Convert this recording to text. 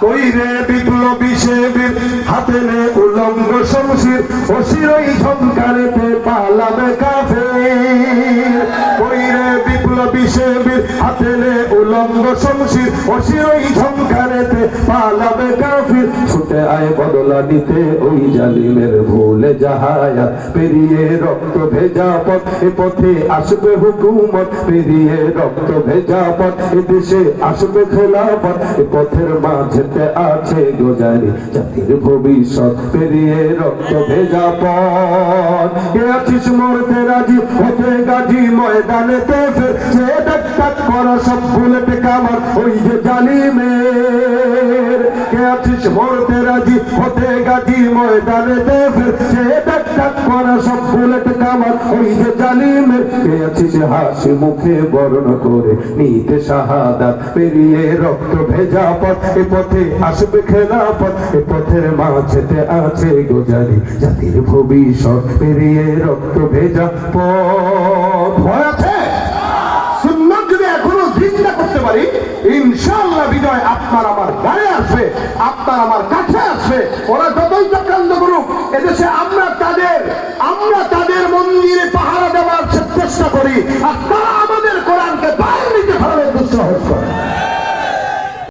কইরে বিপ্লবী সেবীর হাতে নে উলঙ্গ শমশির অশিরই ঝংকারেতে পালাবে কাফের। কইরে বিপ্লবী সেবীর হাতে নে উলঙ্গ শমশির অশিরই ঝংকারেতে পালাবে কাফের। ছুটে আয় বদলা নিতে ওই জালিমের ভুলে যাহায়া পেরিয়ে রক্ত ভেজা পথ এ পথে আসবে হুকুমত পেরিয়ে রক্ত ভেজা পথ এ দেশে আসবে খেলাফত এ পথের মাঝেতে আছে গোজারি জাতির ভবিষ্যৎ পেরিয়ে রক্ত ভেজা পথ। কে আছিস মরতে রাজি হতে গাজী ময়দানেতে ফের সে ডাক ডাক করা সব বুলেট কামার ওই যে জালিমের। কে আছিস মরতে রাজি হতে গাজী ময়দানেতে ফের সে ডাক ডাক করা সব বুলেট কামার ওই যে জালিমের। কে আছিস হাসি মুখে বরণ করে নিতে শাহাদাত পেরিয়ে রক্ত ভেজা পথ এ পথে আসবে খেলাফত এ পথের মাঝেতে আছে গোজারি জাতির ভবিষ্যৎ পেরিয়ে রক্ত ভেজা পথ। ভয় আছে? সুন্নাত যদি এখনো জিন্দা করতে পারি ইনশাআল্লাহ বিজয় আপনার আমার গায়ে আসবে, আপনার আমার কাছে আসবে। ওরা যতই চক্রান্ত করুক এদেশে আমরা তাদের মন্দিরে পাহারা দেওয়ার চেষ্টা করি আর তারা